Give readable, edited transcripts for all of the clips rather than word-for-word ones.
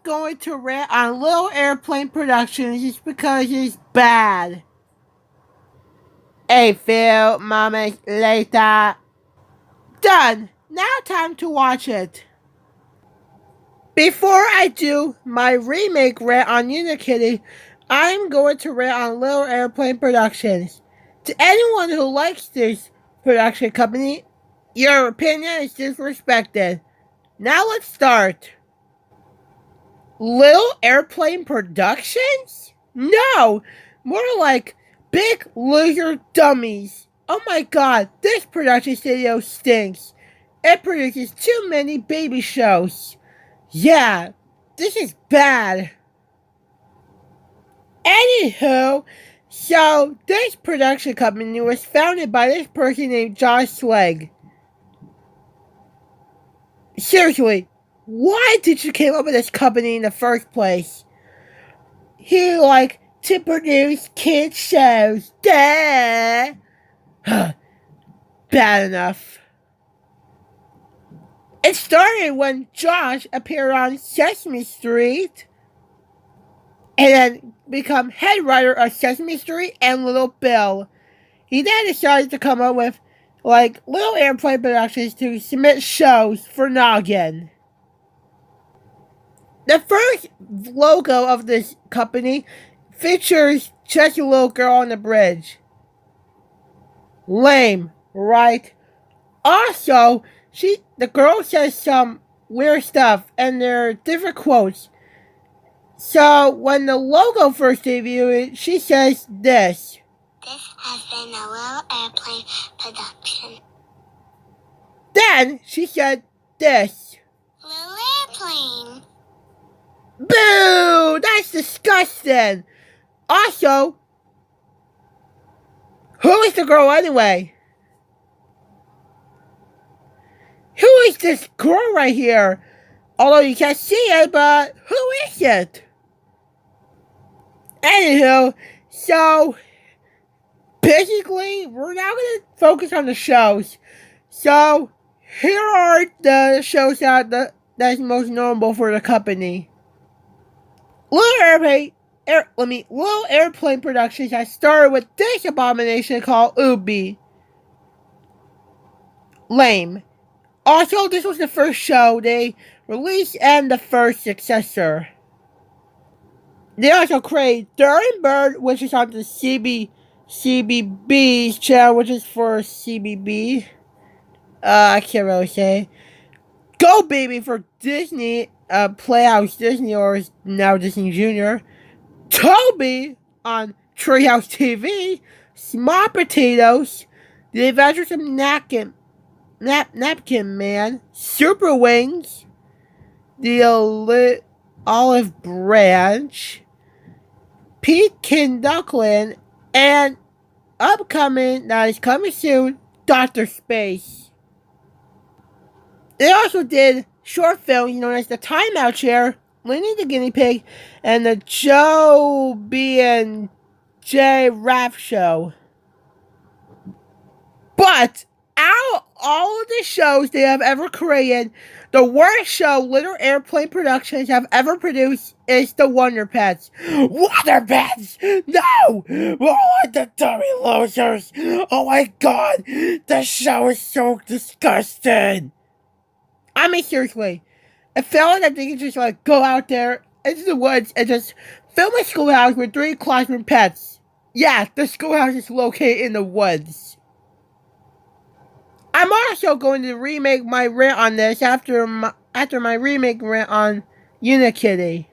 going to rant on Little Airplane Productions just because it's bad. A few moments later. Done. Now time to watch it. Before I do my remake rant on Unikitty, I'm going to rant on Little Airplane Productions. To anyone who likes this production company, your opinion is disrespected. Now let's start. Little Airplane Productions? No! More like Big Loser Dummies. Oh my god, this production studio stinks. It produces too many baby shows. Yeah, this is bad. Anywho, so this production company was founded by this person named Josh Slegg. Seriously, why did you came up with this company in the first place? He like to produce kids shows. Duh. Bad enough. It started when Josh appeared on Sesame Street and then become head writer of Sesame Street and Little Bill. He then decided to come up with like Little Airplane Productions to submit shows for Noggin. The first logo of this company features just a little girl on the bridge. Lame, right? Also, the girl says some weird stuff, and there are different quotes. So, when the logo first debuted, she says this. This has been a Little Airplane production. Then, she said this. Little Airplane. Boo! That's disgusting! Also, who is the girl anyway? Who is this girl right here? Although you can't see it, but who is it? Anywho, so basically, we're now going to focus on the shows. So, here are the shows that's most notable for the company. Little Airplane Productions has started with this abomination called Ubi. Lame. Also, this was the first show they released and the first successor. They also created Dirty Bird, which is on the CBB's channel, which is for CBB. I can't really say. Go Baby for Disney, Playhouse Disney, or now Disney Jr. Toby on Treehouse TV. Small Potatoes. The Adventures of Napkin Man. Super Wings. The Olive Branch. Pekin Duckland. And upcoming, that is coming soon, Dr. Space. They also did short films known as The Timeout Chair, Lenny the Guinea Pig, and the Joe B and J Rap Show. But out of all of the shows they have ever created, the worst show Little Airplane Productions have ever produced is the Wonder Pets. Wonder Pets! No! More like the dummy losers! Oh my god! The show is so disgusting! I mean, seriously, it felt like they could just like go out there into the woods and just film a schoolhouse with 3 classroom pets. Yeah, the schoolhouse is located in the woods. I'm also going to remake my rant on this after my remake rant on Unikitty.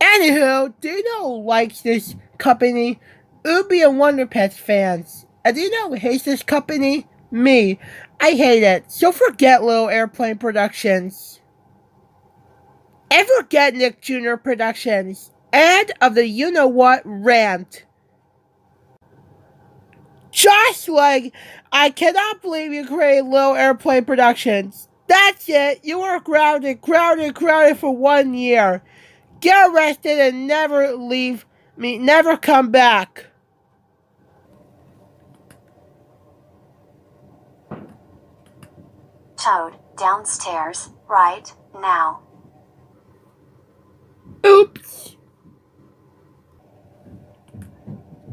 Anywho, do you know who likes this company? Ubi and Wonder Pets fans. And do you know who hates this company? Me. I hate it. So forget Little Airplane Productions. And forget Nick Jr Productions. And of the you-know-what rant. Josh Slegg, I cannot believe you created Little Airplane Productions. That's it. You are grounded for 1 year. Get arrested and never come back. Toad, downstairs, right now. Oops.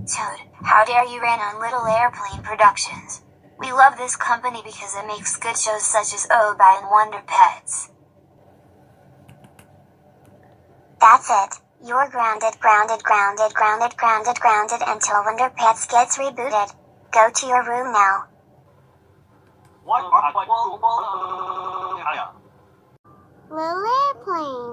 Toad, how dare you ran on Little Airplane Productions? We love this company because it makes good shows such as Obi and Wonder Pets. That's it. You're grounded until Wonder Pets gets rebooted. Go to your room now. Little Airplane.